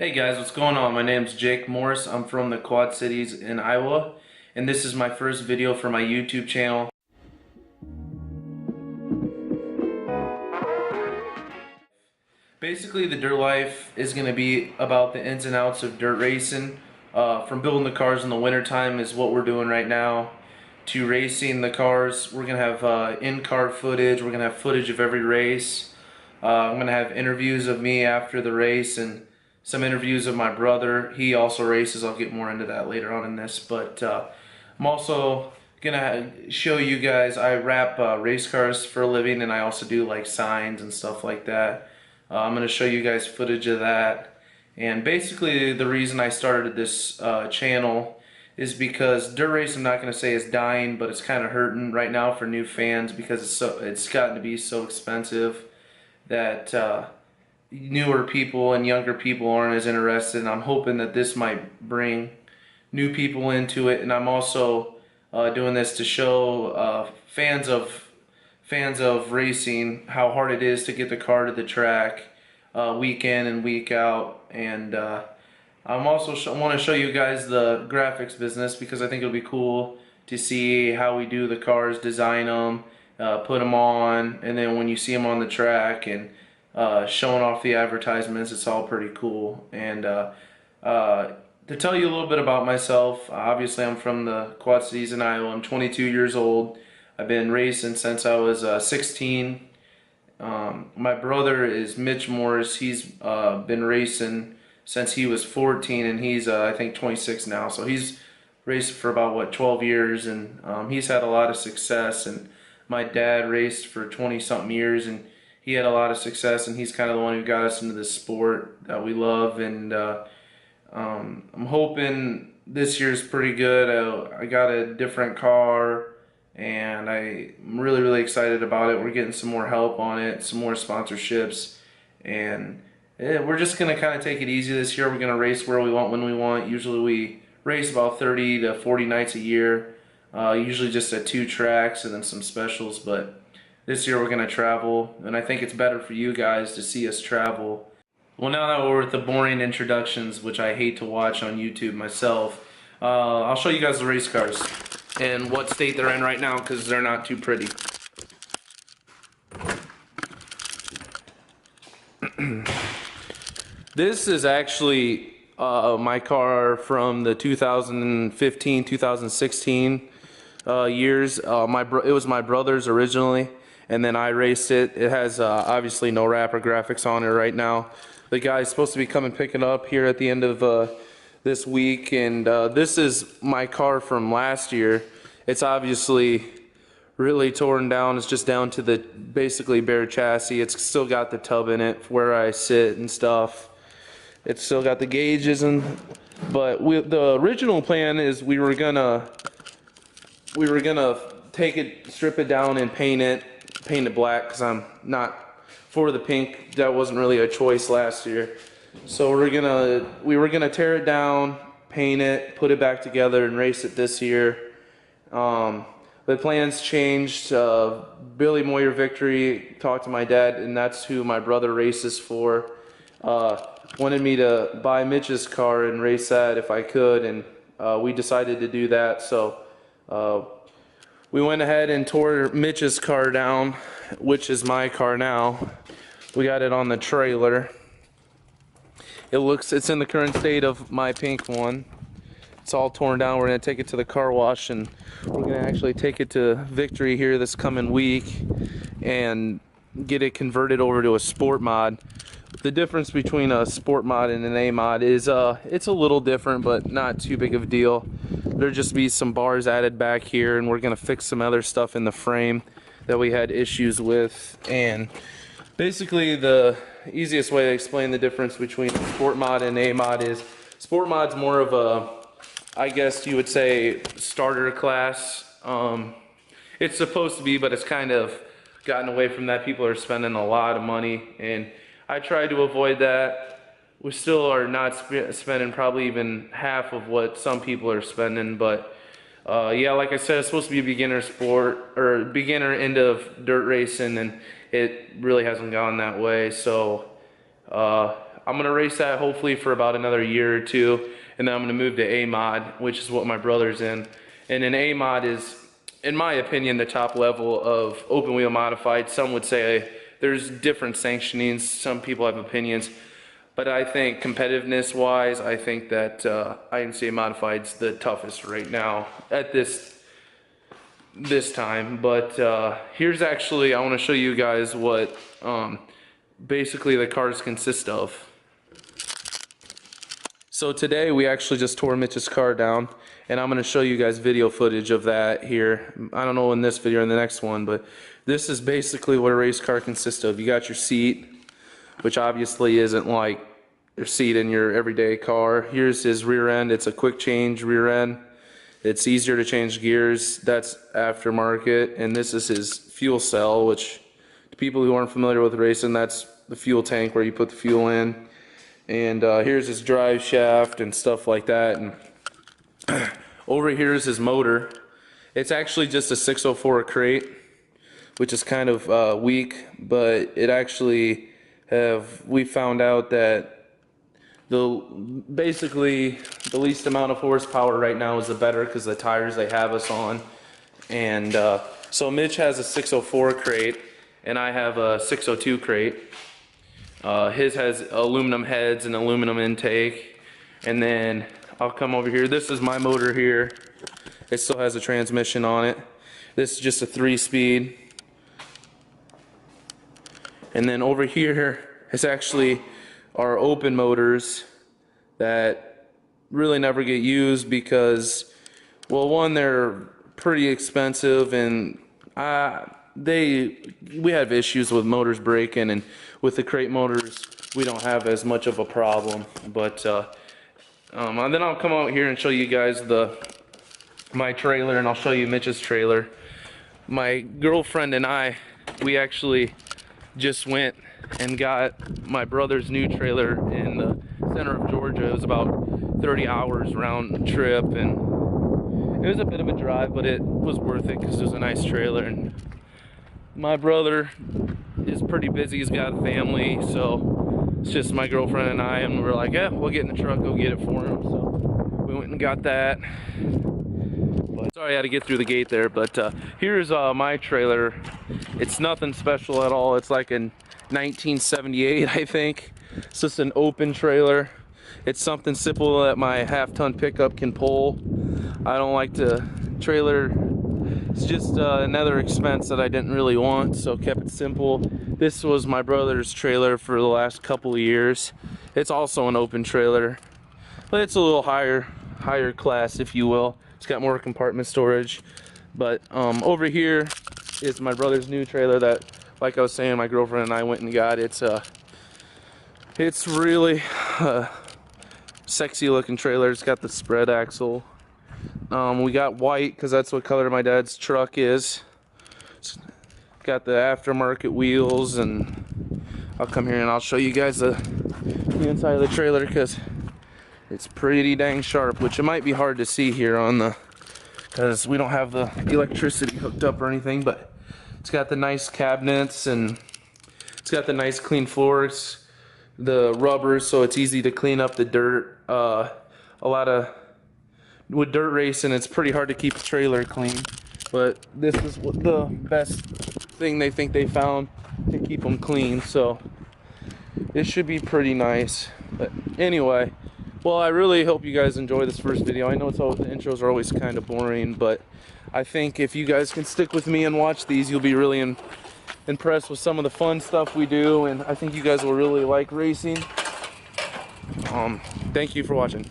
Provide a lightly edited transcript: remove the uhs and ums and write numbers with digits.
Hey guys, what's going on? My name's Jake Morris. I'm from the Quad Cities in Iowa, and this is my first video for my YouTube channel. Basically, the dirt life is going to be about the ins and outs of dirt racing. From building the cars in the wintertime is what we're doing right now, to racing the cars. We're going to have in-car footage. We're going to have footage of every race. I'm going to have interviews of me after the race and some interviews of my brother. He also races. I'll get more into that later on in this. But I'm also going to show you guys, I wrap race cars for a living, and I also do like signs and stuff like that. I'm going to show you guys footage of that. And basically the reason I started this channel is because dirt racing, I'm not going to say is dying, but it's kind of hurting right now for new fans because it's gotten to be so expensive that newer people and younger people aren't as interested. And I'm hoping that this might bring new people into it. And I'm also doing this to show fans of racing how hard it is to get the car to the track week in and week out. And I'm also want to show you guys the graphics business because I think it'll be cool to see how we do the cars, design them, put them on, and then when you see them on the track and showing off the advertisements, it's all pretty cool. And to tell you a little bit about myself, obviously I'm from the Quad Cities in Iowa. I'm 22 years old. I've been racing since I was 16. My brother is Mitch Morris. He's been racing since he was 14, and he's I think 26 now. So he's raced for about, what, 12 years, and he's had a lot of success. And my dad raced for 20-something years, and he had a lot of success, and he's kind of the one who got us into this sport that we love. And I'm hoping this year's pretty good. I got a different car, and I'm really excited about it. We're getting some more help on it, some more sponsorships, and we're just going to kind of take it easy this year. We're going to race where we want, when we want. Usually we race about 30 to 40 nights a year, usually just at 2 tracks and then some specials. But this year we're going to travel, and I think it's better for you guys to see us travel. Well, now that we're with the boring introductions, which I hate to watch on YouTube myself, I'll show you guys the race cars and what state they're in right now because they're not too pretty. This is actually my car from the 2015-2016 years. It was my brother's originally, and then I raced it. It has obviously no wrapper graphics on it right now. The guy's supposed to be coming pick it up here at the end of this week, and this is my car from last year. It's obviously really torn down. It's just down to the basically bare chassis. It's still got the tub in it where I sit and stuff. It's still got the gauges, but the original plan is we were gonna take it, strip it down, and paint it black because I'm not for the pink. That wasn't really a choice last year. So we were gonna tear it down, paint it, put it back together, and race it this year. The plans changed. Billy Moyer Victory talked to my dad, and that's who my brother races for. Wanted me to buy Mitch's car and race that if I could, and we decided to do that. So we went ahead and tore Mitch's car down, which is my car now. We got it on the trailer. It's in the current state of my pink one. It's all torn down. We're gonna take it to the car wash, and we're gonna actually take it to Victory here this coming week and get it converted over to a sport mod. The difference between a sport mod and an A mod is it's a little different, but not too big of a deal. There'll just be some bars added back here, and we're gonna fix some other stuff in the frame that we had issues with. And basically the easiest way to explain the difference between sport mod and A mod is sport mod's more of a, I guess you would say, starter class. It's supposed to be, but it's kind of gotten away from that. People are spending a lot of money, and I try to avoid that. We still are not spending probably even half of what some people are spending, but yeah, like I said, it's supposed to be a beginner sport, or beginner end of dirt racing, and it really hasn't gone that way. So I'm gonna race that hopefully for about another year or two, and then I'm gonna move to A-Mod, which is what my brother's in. And an A-Mod is, in my opinion, the top level of open wheel modified. Some would say there's different sanctionings, some people have opinions, but I think competitiveness wise, I think that IMCA Modified's the toughest right now at this time. But here's actually, I want to show you guys what basically the cars consist of. So today we actually just tore Mitch's car down, and I'm going to show you guys video footage of that here. I don't know in this video or in the next one, but this is basically what a race car consists of. You got your seat, which obviously isn't like your seat in your everyday car. Here's his rear end. It's a quick change rear end. It's easier to change gears. That's aftermarket. And this is his fuel cell, which to people who aren't familiar with racing, that's the fuel tank where you put the fuel in. And here's his drive shaft and stuff like that. And over here is his motor. It's actually just a 604 crate, which is kind of weak, but it actually we found out that basically the least amount of horsepower right now is the better, because the tires they have us on. And so Mitch has a 604 crate and I have a 602 crate. His has aluminum heads and aluminum intake. And then I'll come over here. This is my motor here. It still has a transmission on it. This is just a 3-speed. And then over here is actually our open motors that really never get used because, well, one, they're pretty expensive, and we have issues with motors breaking, and with the crate motors we don't have as much of a problem. But and then I'll come out here and show you guys my trailer, and I'll show you Mitch's trailer. My girlfriend and I, we actually just went and got my brother's new trailer in the center of Georgia. It was about 30 hours round trip, and it was a bit of a drive, but it was worth it because it was a nice trailer. And my brother is pretty busy. He's got a family, so it's just my girlfriend and I, and we're like, yeah, we'll get in the truck, go get it for him. So we went and got that. But sorry I had to get through the gate there. But here's my trailer. It's nothing special at all. It's like a 1978, I think. It's just an open trailer. It's something simple that my half-ton pickup can pull. I don't like to trailer. It's just another expense that I didn't really want, so kept it simple. This was my brother's trailer for the last couple of years. It's also an open trailer, but it's a little higher class, if you will. It's got more compartment storage. But over here is my brother's new trailer that, like I was saying, my girlfriend and I went and got. It's really sexy looking trailer. It's got the spread axle. We got white because that's what color my dad's truck is. It's got the aftermarket wheels, and I'll come here and I'll show you guys the inside of the trailer because it's pretty dang sharp, which it might be hard to see here because we don't have the electricity hooked up or anything, but it's got the nice cabinets, and it's got the nice clean floors, the rubber, so it's easy to clean up the dirt. With dirt racing, it's pretty hard to keep the trailer clean, but this is the best thing they think they found to keep them clean, so it should be pretty nice. But anyway, well, I really hope you guys enjoy this first video. I know the intros are always kind of boring, but I think if you guys can stick with me and watch these, you'll be really impressed with some of the fun stuff we do, and I think you guys will really like racing. Thank you for watching.